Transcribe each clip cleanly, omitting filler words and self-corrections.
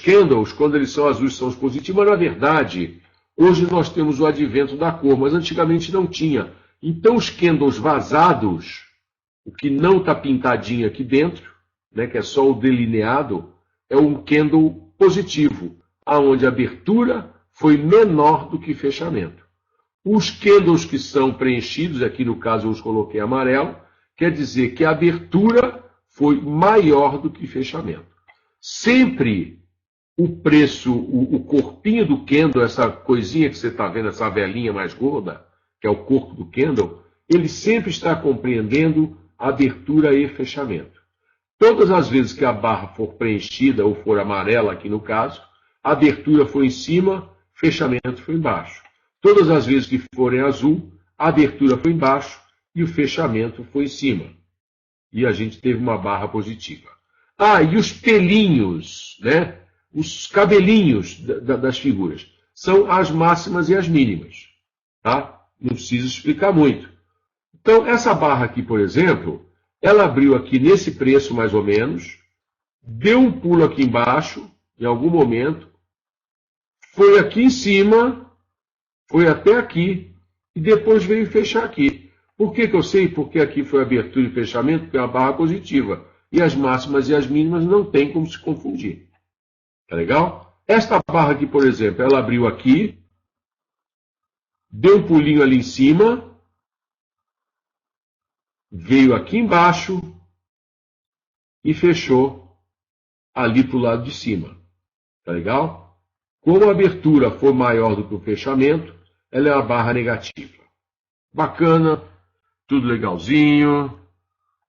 candles, quando eles são azuis, são os positivos, mas na verdade, hoje nós temos o advento da cor, mas antigamente não tinha. Então os candles vazados, o que não está pintadinho aqui dentro, né, que é só o delineado, é um candle positivo, aonde a abertura foi menor do que fechamento. Os candles que são preenchidos, aqui no caso eu os coloquei amarelo, quer dizer que a abertura foi maior do que fechamento. Sempre o preço, o corpinho do candle, essa coisinha que você está vendo, essa velinha mais gorda, que é o corpo do candle, ele sempre está compreendendo abertura e fechamento. Todas as vezes que a barra for preenchida ou for amarela, aqui no caso, a abertura foi em cima, fechamento foi embaixo. Todas as vezes que forem azul, a abertura foi embaixo e o fechamento foi em cima. E a gente teve uma barra positiva. Ah, e os pelinhos, né? Os cabelinhos das figuras, são as máximas e as mínimas. Tá? Não preciso explicar muito. Então, essa barra aqui, por exemplo, ela abriu aqui nesse preço mais ou menos, deu um pulo aqui embaixo, em algum momento, foi aqui em cima, foi até aqui, e depois veio fechar aqui. Por que eu sei? Porque aqui foi abertura e fechamento, porque é uma barra positiva. E as máximas e as mínimas não tem como se confundir. Tá legal? Esta barra aqui, por exemplo, ela abriu aqui, deu um pulinho ali em cima, veio aqui embaixo e fechou ali para o lado de cima. Tá legal? Como a abertura for maior do que o fechamento, ela é uma barra negativa. Bacana, tudo legalzinho.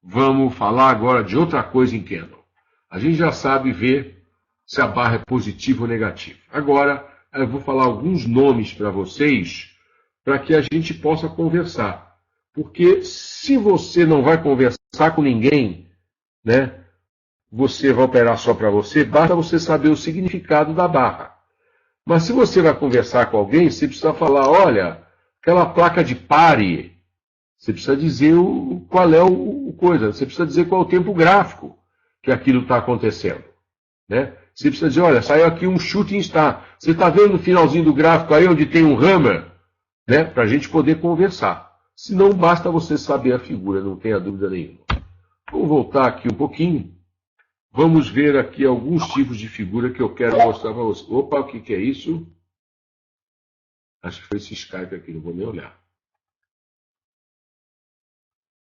Vamos falar agora de outra coisa em candle. A gente já sabe ver se a barra é positiva ou negativa. Agora, eu vou falar alguns nomes para vocês, para que a gente possa conversar. Porque se você não vai conversar com ninguém, né, você vai operar só para você, basta você saber o significado da barra. Mas se você vai conversar com alguém, você precisa falar, olha, aquela placa de pare, você precisa dizer qual é o coisa, você precisa dizer qual é o tempo gráfico que aquilo está acontecendo. Né? Você precisa dizer, olha, saiu aqui um shooting star. Você está vendo no finalzinho do gráfico aí onde tem um hammer? Né? Para a gente poder conversar. Se não, basta você saber a figura, não tenha dúvida nenhuma. Vamos voltar aqui um pouquinho. Vamos ver aqui alguns tipos de figura que eu quero mostrar para você. Opa, o que é isso? Acho que foi esse Skype aqui, não vou nem olhar.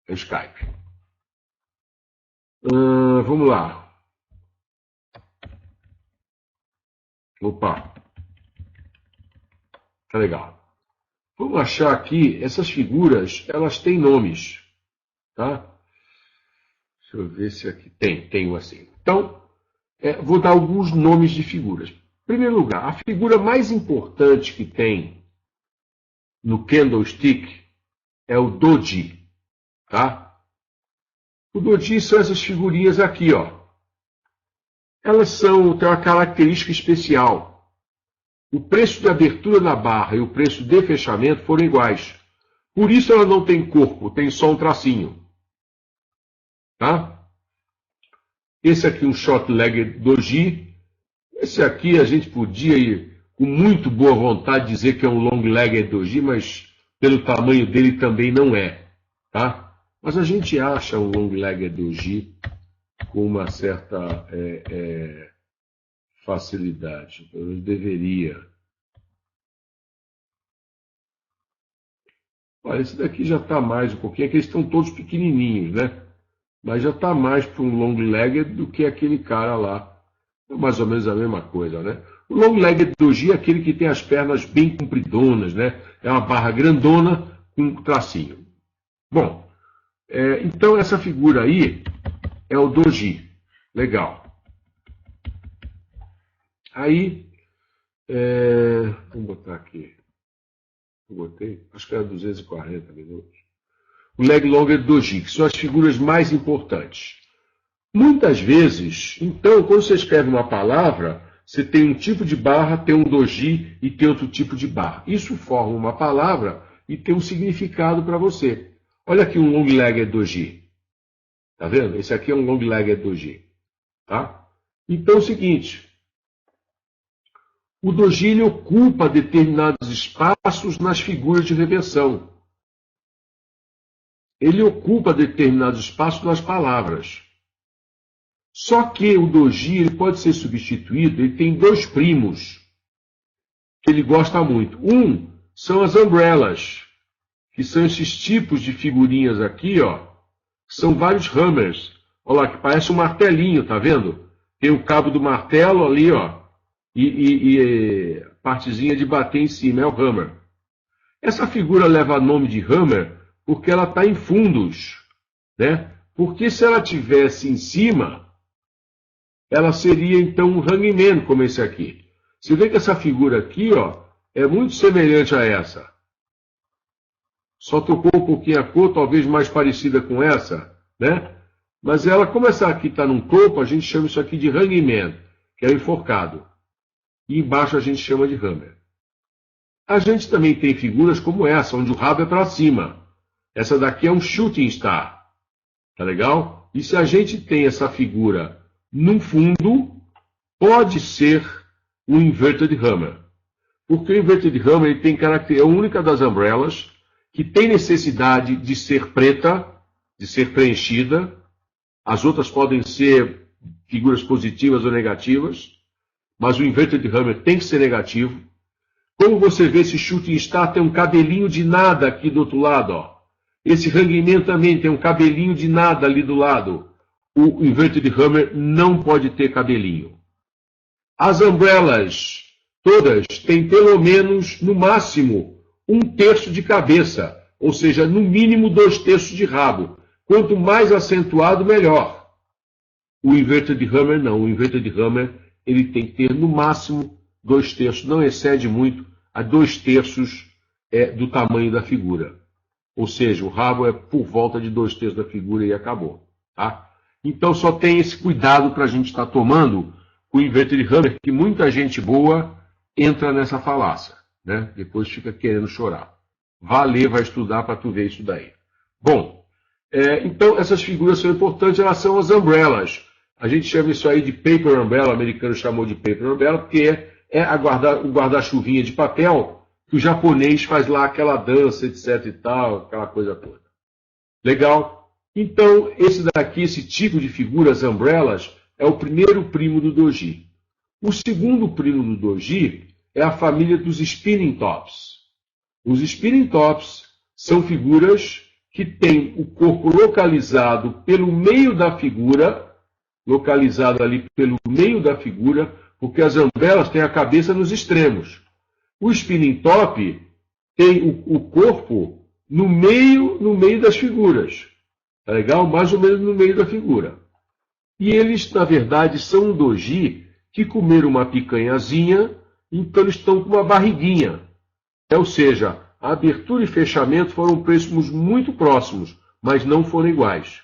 É Skype. Vamos lá. Opa. Tá legal. Vamos achar aqui, essas figuras, elas têm nomes. Tá? Deixa eu ver se aqui tem assim. Então, vou dar alguns nomes de figuras. Em primeiro lugar, a figura mais importante que tem no candlestick é o doji. Tá? O doji são essas figurinhas aqui, ó. Elas têm uma característica especial. O preço de abertura na barra e o preço de fechamento foram iguais. Por isso ela não tem corpo, tem só um tracinho. Tá? Esse aqui é um short-legged doji. Esse aqui a gente podia ir com muito boa vontade dizer que é um long-legged doji, mas pelo tamanho dele também não é. Tá? Mas a gente acha um long-legged doji com uma certa facilidade. Pelo menos deveria. Olha, esse daqui já está mais um pouquinho. Aqui eles estão todos pequenininhos, né? Mas já está mais para um long-legged do que aquele cara lá. É mais ou menos a mesma coisa, né? O long-legged doji é aquele que tem as pernas bem compridonas, né? É uma barra grandona com um tracinho. Bom, então essa figura aí é o doji. Legal. Aí, vamos botar aqui. Eu botei, acho que era 240 minutos. O leg longer doji, que são as figuras mais importantes. Muitas vezes, então, quando você escreve uma palavra, você tem um tipo de barra, tem um doji e tem outro tipo de barra. Isso forma uma palavra e tem um significado para você. Olha aqui um long-legged doji. Tá vendo? Esse aqui é um long-legged doji. Tá? Então é o seguinte, O doji ele ocupa determinados espaços nas figuras de reversão. Ele ocupa determinados espaços nas palavras. Só que o doji ele pode ser substituído, ele tem dois primos que ele gosta muito. Um são as umbrellas, que são esses tipos de figurinhas aqui, ó. São vários hammers. Olha lá, que parece um martelinho, tá vendo? Tem o cabo do martelo ali, ó. E partezinha de bater em cima, é o hammer. Essa figura leva nome de hammer porque ela está em fundos, né? Porque se ela tivesse em cima, ela seria então um hangman, como esse aqui. Você vê que essa figura aqui, ó, é muito semelhante a essa. Só trocou um pouquinho a cor, talvez mais parecida com essa, né? Mas ela, como essa aqui está num topo, a gente chama isso aqui de hangman, que é o enforcado. E embaixo a gente chama de hammer. A gente também tem figuras como essa, onde o rabo é para cima. Essa daqui é um shooting star. Tá legal? E se a gente tem essa figura num fundo, pode ser um inverted hammer. Porque o inverted hammer ele tem característica, é a única das umbrellas que tem necessidade de ser preta, de ser preenchida. As outras podem ser figuras positivas ou negativas, mas o inverted hammer tem que ser negativo. Como você vê, esse shooting star tem um cabelinho de nada aqui do outro lado, ó. Esse hangman também tem um cabelinho de nada ali do lado. O inverted hammer não pode ter cabelinho. As umbrellas, todas, têm pelo menos, no máximo, 1/3 de cabeça, ou seja, no mínimo 2/3 de rabo. Quanto mais acentuado, melhor. O inverted hammer não. O inverted hammer ele tem que ter no máximo 2/3, não excede muito a 2/3 do tamanho da figura. Ou seja, o rabo é por volta de 2/3 da figura e acabou. Tá? Então só tem esse cuidado para a gente estar tomando com o inverted hammer, que muita gente boa entra nessa falácia. Né? Depois fica querendo chorar. Vá ler, vai estudar para tu ver isso daí. Bom, então essas figuras são importantes, elas são as umbrellas. A gente chama isso aí de paper umbrella, o americano chamou de paper umbrella, porque é o guarda-chuvinha de papel que o japonês faz lá aquela dança, etc e tal, aquela coisa toda. Legal? Então, esse tipo de figuras, umbrellas, é o primeiro primo do doji. O segundo primo do doji é a família dos spinning tops. Os spinning tops são figuras que têm o corpo localizado pelo meio da figura, localizado ali pelo meio da figura, porque as umbrellas têm a cabeça nos extremos. O spinning top tem o corpo no meio das figuras. Tá legal? Mais ou menos no meio da figura. E eles, na verdade, são um doji que comeram uma picanhazinha, então eles estão com uma barriguinha. Ou seja, a abertura e fechamento foram próximos, muito próximos, mas não foram iguais.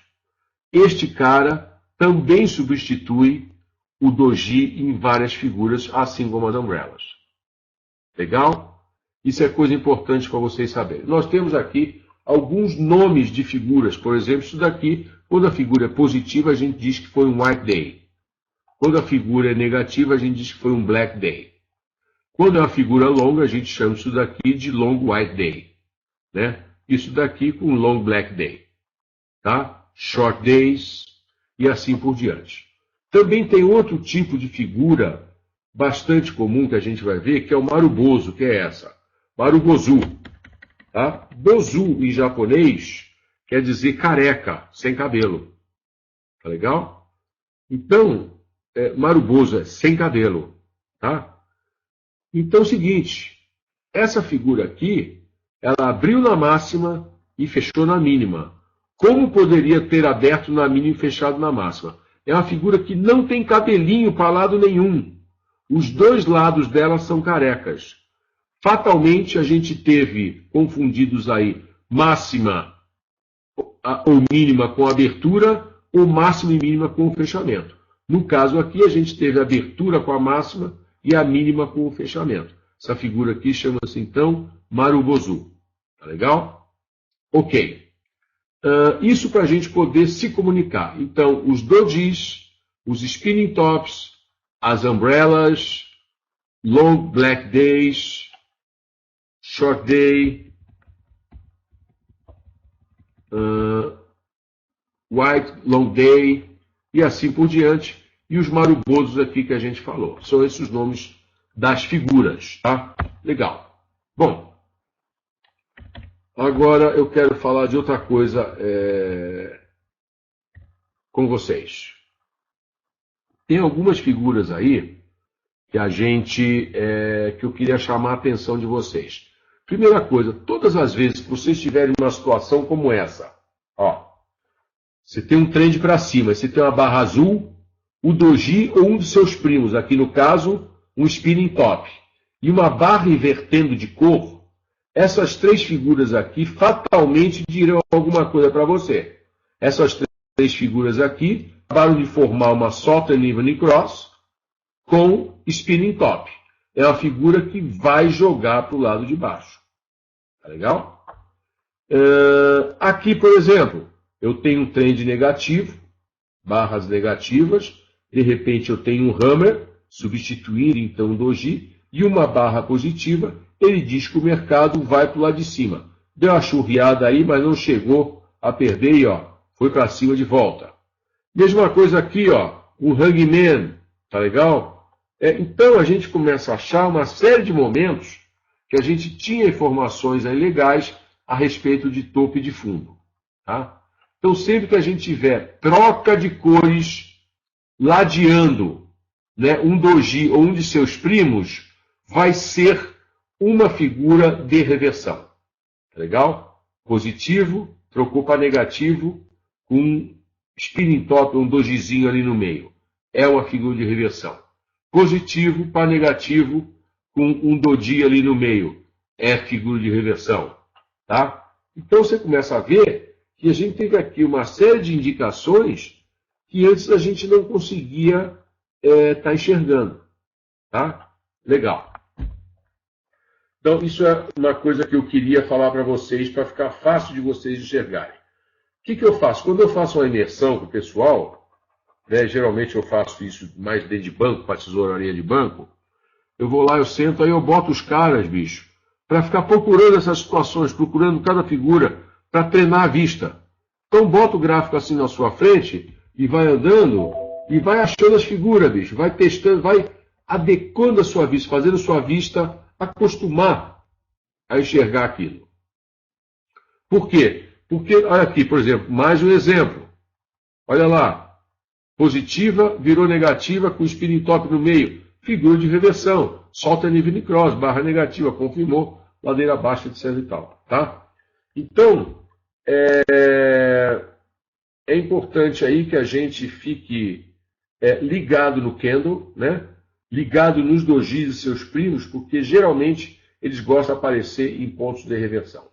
Este cara também substitui o doji em várias figuras, assim como as umbrellas. Legal? Isso é coisa importante para vocês saberem. Nós temos aqui alguns nomes de figuras. Por exemplo, isso daqui, quando a figura é positiva, a gente diz que foi um white day. Quando a figura é negativa, a gente diz que foi um black day. Quando é uma figura longa, a gente chama isso daqui de long white day. Né? Isso daqui com long black day. Tá? Short days e assim por diante. Também tem outro tipo de figura bastante comum que a gente vai ver, que é o marubozu, que é essa. Marubozu. Tá? Bozu em japonês quer dizer careca, sem cabelo. Tá legal? Então, marubozu é sem cabelo. Tá? Então é o seguinte, essa figura aqui, ela abriu na máxima e fechou na mínima. Como poderia ter aberto na mínima e fechado na máxima? É uma figura que não tem cabelinho para lado nenhum. Os dois lados dela são carecas. Fatalmente a gente teve confundidos aí máxima ou mínima com abertura ou máxima e mínima com fechamento. No caso aqui a gente teve a abertura com a máxima e a mínima com o fechamento. Essa figura aqui chama-se então marubozu. Tá legal? Ok. Isso para a gente poder se comunicar. Então, os dojis, os spinning tops, as umbrellas, long black days, short day, white long day, e assim por diante. E os marubosos aqui que a gente falou. São esses os nomes das figuras, tá? Legal. Bom, agora eu quero falar de outra coisa com vocês. Tem algumas figuras aí que que eu queria chamar a atenção de vocês. Primeira coisa, todas as vezes que vocês estiverem numa situação como essa, ó, você tem um trend para cima, você tem uma barra azul, o doji ou um de seus primos, aqui no caso, um spinning top, e uma barra invertendo de cor, essas três figuras aqui fatalmente dirão alguma coisa para você. Essas três figuras aqui acabaram de formar uma Southern Evening Cross com spinning top. É uma figura que vai jogar para o lado de baixo. Tá legal? Aqui, por exemplo, eu tenho um trend negativo, barras negativas, de repente eu tenho um hammer, substituindo então o doji, e uma barra positiva, ele diz que o mercado vai para o lado de cima. Deu uma churriada aí, mas não chegou a perder e ó, foi para cima de volta. Mesma coisa aqui, ó, o hangman, tá legal? Então a gente começa a achar uma série de momentos que a gente tinha informações aí legais a respeito de topo e de fundo. Tá? Então sempre que a gente tiver troca de cores ladeando, né, um doji ou um de seus primos, vai ser uma figura de reversão. Tá legal? Positivo, trocou para negativo, com um spinning top, um dojizinho ali no meio. É uma figura de reversão. Positivo para negativo, com um doji ali no meio. É figura de reversão. Tá? Então você começa a ver que a gente teve aqui uma série de indicações que antes a gente não conseguia estar enxergando. Tá? Legal. Então, isso é uma coisa que eu queria falar para vocês, para ficar fácil de vocês enxergarem. O que eu faço? Quando eu faço uma imersão com o pessoal, né, geralmente eu faço isso mais dentro de banco, para tesouraria de banco, eu vou lá, eu sento, aí eu boto os caras, bicho, para ficar procurando essas situações, procurando cada figura, para treinar a vista. Então, bota o gráfico assim na sua frente, e vai andando, e vai achando as figuras, bicho, vai testando, vai adequando a sua vista, fazendo a sua vista acostumar a enxergar aquilo. Por quê? Porque, olha aqui, por exemplo, mais um exemplo. Olha lá. Positiva virou negativa com spinning top no meio. Figura de reversão. Solta nível cross, barra negativa, confirmou, ladeira baixa, etc e tal. Tá? Então, é importante aí que a gente fique ligado no candle, né? Ligado nos dojis e seus primos, porque geralmente eles gostam de aparecer em pontos de reversão.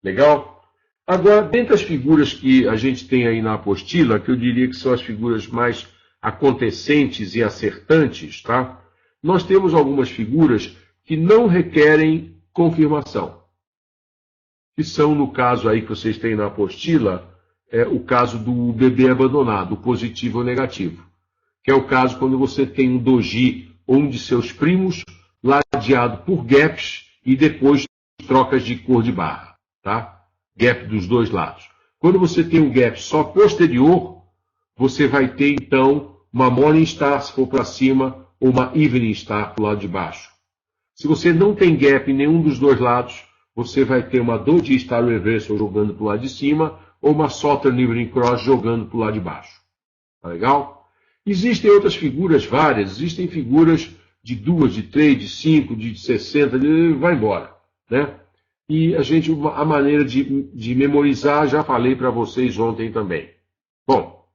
Legal? Agora, dentre as figuras que a gente tem aí na apostila, que eu diria que são as figuras mais acontecentes e acertantes, tá? Nós temos algumas figuras que não requerem confirmação. Que são, no caso aí que vocês têm na apostila, o caso do bebê abandonado, positivo ou negativo. Que é o caso quando você tem um doji ou um de seus primos ladeado por gaps e depois trocas de cor de barra. Tá? Gap dos dois lados. Quando você tem um gap só posterior, você vai ter então uma Morning Star se for para cima ou uma Evening Star para o lado de baixo. Se você não tem gap em nenhum dos dois lados, você vai ter uma Doji Star Reversal jogando para o lado de cima ou uma Southern Evening Cross jogando para o lado de baixo. Tá legal? Existem outras figuras, várias. Existem figuras de 2, de 3, de 5, de 60, vai embora. Né? E a maneira de memorizar, já falei para vocês ontem também. Bom,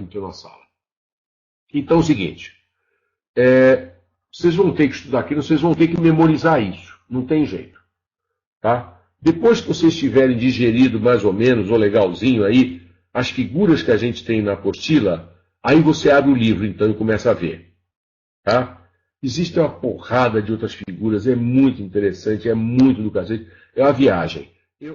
entrou na sala. Então é o seguinte, vocês vão ter que estudar aquilo, vocês vão ter que memorizar isso. Não tem jeito. Tá? Depois que vocês tiverem digerido mais ou menos, ou legalzinho aí, as figuras que a gente tem na apostila, aí você abre o livro então e começa a ver. Tá? Existe uma porrada de outras figuras, é muito interessante, é muito do cacete, é uma viagem. Eu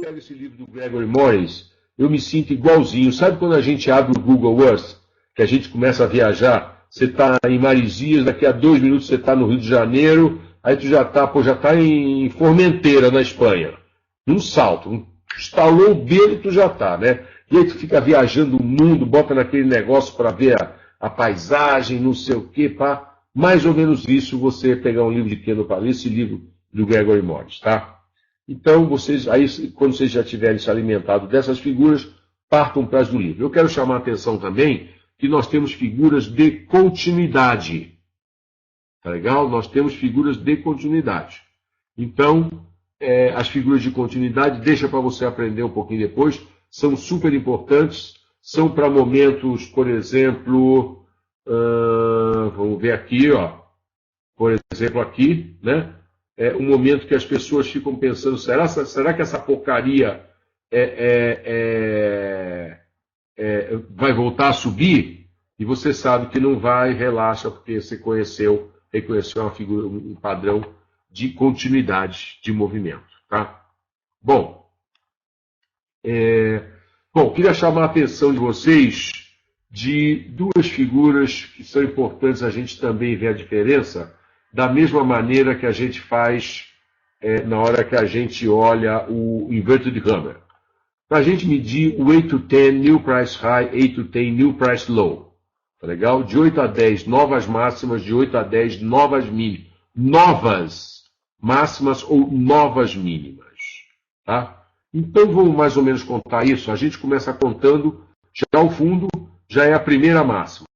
pego esse livro do Gregory Morris, eu me sinto igualzinho. Sabe quando a gente abre o Google Earth, que a gente começa a viajar você está em Marizias, daqui a 2 minutos você está no Rio de Janeiro, aí tu já está em Formenteira, na Espanha. Num salto, instalou o dedo e tu já está, né? E aí tu fica viajando o mundo, bota naquele negócio para ver a paisagem, não sei o quê, pá. Mais ou menos isso, você pegar um livro de Kendall Paley, esse livro do Gregory Morris, tá? Então, quando vocês já tiverem se alimentado dessas figuras, partam para as do livro. Eu quero chamar a atenção também que nós temos figuras de continuidade. Tá legal? Nós temos figuras de continuidade. Então, as figuras de continuidade, deixa para você aprender um pouquinho depois, são super importantes, são para momentos, por exemplo, vamos ver aqui, ó, por exemplo aqui, né? É um momento que as pessoas ficam pensando, será que essa porcaria vai voltar a subir? E você sabe que não vai, relaxa, porque você reconheceu uma figura, um padrão de continuidade de movimento, tá? Bom, queria chamar a atenção de vocês de duas figuras que são importantes a gente também ver a diferença, da mesma maneira que a gente faz na hora que a gente olha o Inverted Hammer. Para a gente medir o 8 to 10 New Price High, 8 to 10 New Price Low. Tá legal? De 8 a 10 novas máximas, de 8 a 10 novas mínimas. Novas máximas ou novas mínimas. Tá? Então vamos mais ou menos contar isso. A gente começa contando, já o fundo já é a primeira máxima.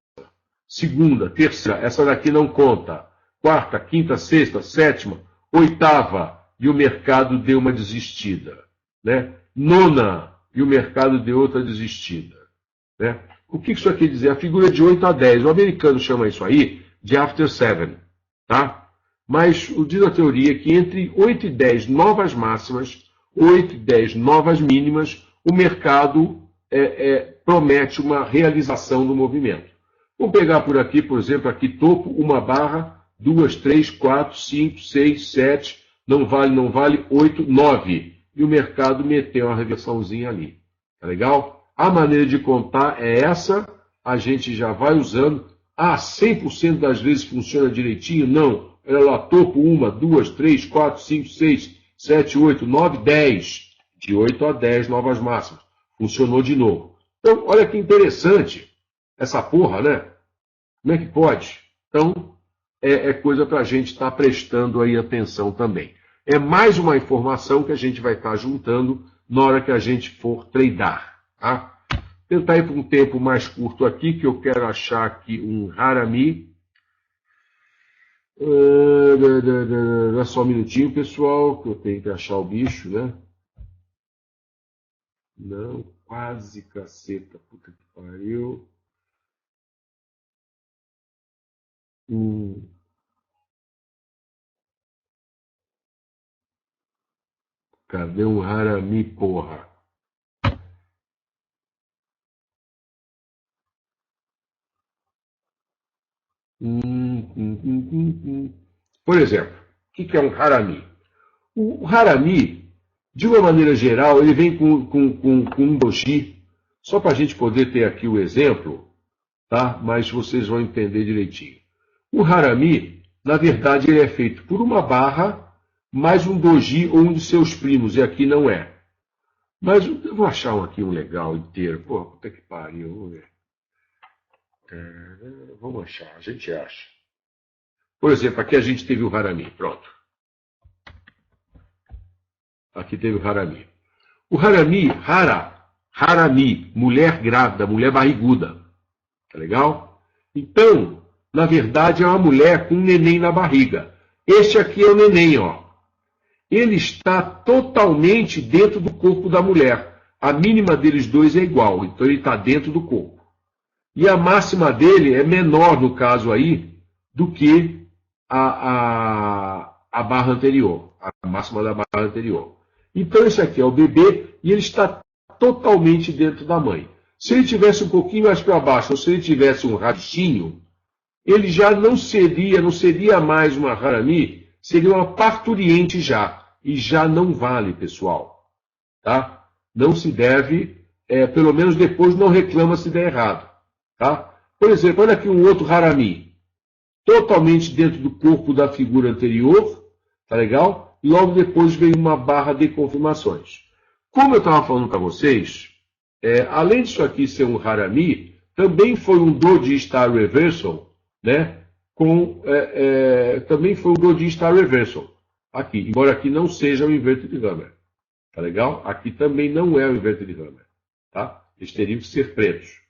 Segunda, terceira, essa daqui não conta. Quarta, quinta, sexta, sétima, oitava, e o mercado deu uma desistida. Né? Nona, e o mercado deu outra desistida. Né? O que isso quer dizer? A figura de 8 a 10. O americano chama isso aí de after 7. Tá? Mas diz a teoria que entre 8 e 10 novas máximas, 8 e 10 novas mínimas, o mercado promete uma realização do movimento. Vamos pegar por aqui, por exemplo, aqui topo, uma barra, 2, 3, 4, 5, 6, 7, não vale, 8, 9. E o mercado meteu uma reversãozinha ali. Tá legal? A maneira de contar é essa, a gente já vai usando. 100% das vezes funciona direitinho? Não. Olha lá, topo, 1, 2, 3, 4, 5, 6, 7, 8, 9, 10. De 8 a 10 novas máximas. Funcionou de novo. Então, olha que interessante essa porra, né? Como é que pode? Então, coisa para a gente estar prestando aí atenção também. É mais uma informação que a gente vai estar juntando na hora que a gente for tradar. Tá? Tentar ir para um tempo mais curto aqui, que eu quero achar aqui um Harami. Dá só um minutinho, pessoal, que eu tenho que achar o bicho, né? Não, quase caceta, puta que pariu. Cadê um Harami, porra? Por exemplo, o que é um Harami? O Harami, de uma maneira geral, ele vem com um doji, só para a gente poder ter aqui o exemplo, tá? Mas vocês vão entender direitinho. O Harami, na verdade, ele é feito por uma barra, mais um doji ou um de seus primos, e aqui não é. Mas eu vou achar aqui um legal inteiro. Pô, puta que pariu, vamos ver. Vamos achar, a gente acha. Por exemplo, aqui a gente teve o Harami, pronto. Aqui teve o Harami. O Harami, Harami, mulher grávida, mulher barriguda. Tá legal? Então, na verdade, é uma mulher com um neném na barriga. Este aqui é o neném, ó. Ele está totalmente dentro do corpo da mulher. A mínima deles dois é igual, então ele está dentro do corpo. E a máxima dele é menor, no caso aí, do que a barra anterior, a máxima da barra anterior. Então esse aqui é o bebê e ele está totalmente dentro da mãe. Se ele tivesse um pouquinho mais para baixo, ou se ele tivesse um ratinho, ele já não seria mais uma Harami, seria uma parturiente já. E já não vale, pessoal. Tá? Não se deve, pelo menos depois não reclama se der errado. Tá? Por exemplo, olha aqui um outro harami. Totalmente dentro do corpo da figura anterior. Tá legal? E logo depois veio uma barra de confirmações. Como eu estava falando para vocês, além disso aqui ser um harami, também foi um Doji Star Reversal, né? Também foi um Doji Star Reversal. Aqui, embora aqui não seja o Inverted Hammer. Tá legal? Aqui também não é o Inverted Hammer. Tá? Eles teriam que ser pretos.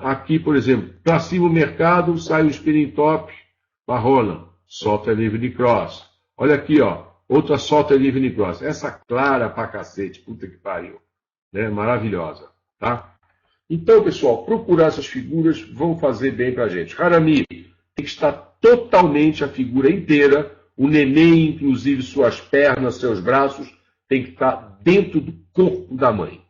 Aqui, por exemplo, para cima o mercado, sai o Spinning Top, marrona, Salter Evening Cross. Olha aqui, ó, outra Salter Evening Cross. Essa clara pra cacete, puta que pariu. Né? Maravilhosa. Tá? Então, pessoal, procurar essas figuras vão fazer bem pra gente. Harami tem que estar totalmente a figura inteira, o neném, inclusive suas pernas, seus braços, tem que estar dentro do corpo da mãe.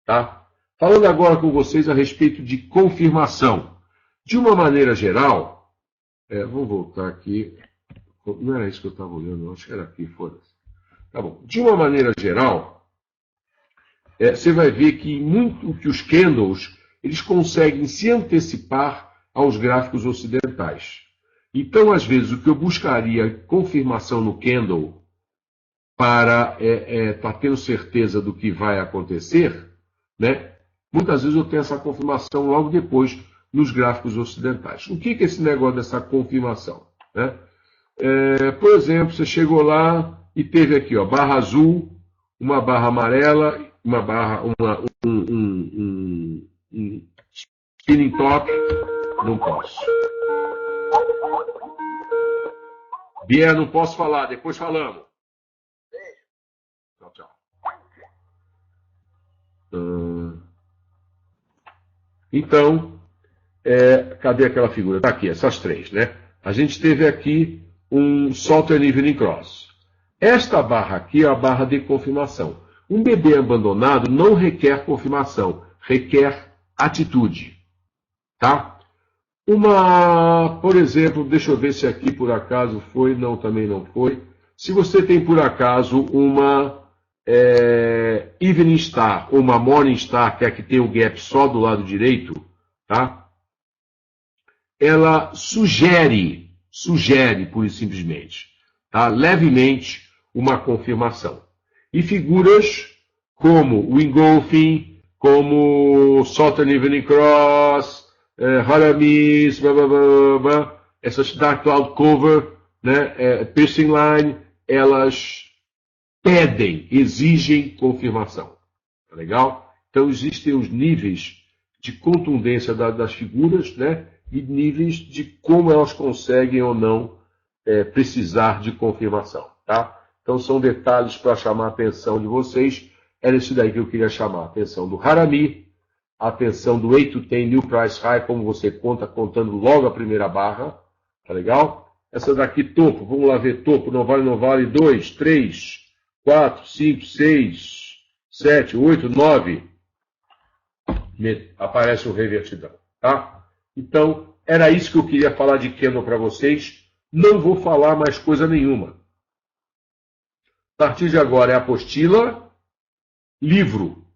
Tá? Falando agora com vocês a respeito de confirmação. De uma maneira geral, vamos voltar aqui. Não era isso que eu estava olhando, acho que era aqui, foda-se. Tá bom. De uma maneira geral, você vai ver que muito que os candles, eles conseguem se antecipar aos gráficos ocidentais. Então, às vezes, o que eu buscaria confirmação no candle para estar tendo certeza do que vai acontecer, né? Muitas vezes eu tenho essa confirmação logo depois nos gráficos ocidentais. O que é esse negócio dessa confirmação? Né? Por exemplo, você chegou lá e teve aqui, ó, barra azul, uma barra amarela, uma barra, um spinning top. Não posso. Bia, não posso falar, depois falamos. Tchau, tchau. Então, cadê aquela figura? Está aqui, essas três, né? A gente teve aqui um Salter Evening Cross. Esta barra aqui é a barra de confirmação. Um bebê abandonado não requer confirmação, requer atitude. Tá? Por exemplo, deixa eu ver se aqui por acaso foi, não, também não foi. Se você tem por acaso uma Evening Star ou uma Morning Star, que é a que tem o gap só do lado direito, tá? Ela sugere, pura e simplesmente, tá? Levemente, uma confirmação. E figuras como o Engulfing, como Salter Evening Cross, Haramis, essas Dark Cloud Cover, né, Piercing Line, elas exigem confirmação. Tá legal? Então existem os níveis de contundência das figuras, né, e níveis de como elas conseguem ou não precisar de confirmação. Tá? Então são detalhes para chamar a atenção de vocês. Era isso daí que eu queria chamar a atenção do Harami, a atenção do 8 to 10 New Price High, como você contando logo a primeira barra. Tá legal? Essa daqui, topo. Vamos lá ver topo. Não vale, não vale. 2, 3, 4, 5, 6, 7, 8, 9. Aparece o revertidão. Tá? Então, era isso que eu queria falar de candle para vocês. Não vou falar mais coisa nenhuma. A partir de agora é apostila, livro.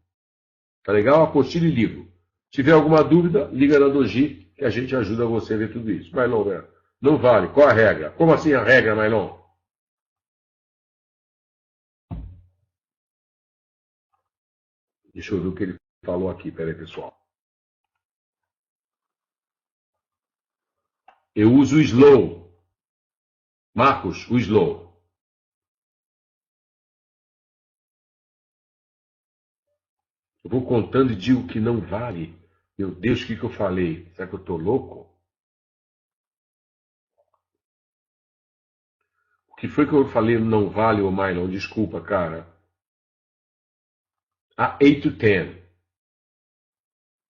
Tá legal? Apostila e livro. Se tiver alguma dúvida, liga na Doji, que a gente ajuda você a ver tudo isso. Mailon, não vale. Qual a regra? Como assim a regra, Mailon? Deixa eu ver o que ele falou aqui. Pera aí, pessoal. Eu uso o slow. Marcos, o slow. Eu vou contando e digo que não vale. Meu Deus, o que eu falei? Será que eu estou louco? O que foi que eu falei não vale, ô Mylon? Desculpa, cara. A 8 to 10.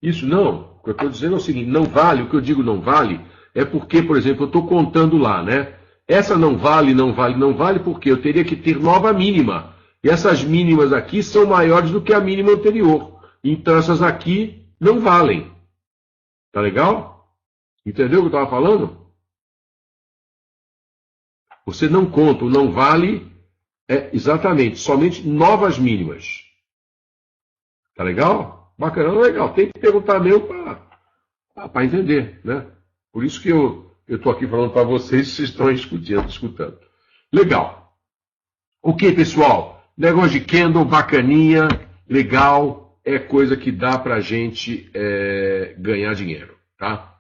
Isso não. O que eu estou dizendo é o seguinte, não vale, o que eu digo não vale, é porque, por exemplo, eu estou contando lá, né? Essa não vale, não vale, não vale, porque eu teria que ter nova mínima. E essas mínimas aqui são maiores do que a mínima anterior. Então essas aqui não valem. Tá legal? Entendeu o que eu estava falando? Você não conta, o não vale exatamente, somente novas mínimas. Tá legal? Bacana, legal. Tem que perguntar mesmo para para entender, né? Por isso que eu estou aqui falando para vocês, vocês estão escutando. Legal. Ok, pessoal. Negócio de candle, bacaninha, legal, é coisa que dá para a gente ganhar dinheiro, tá?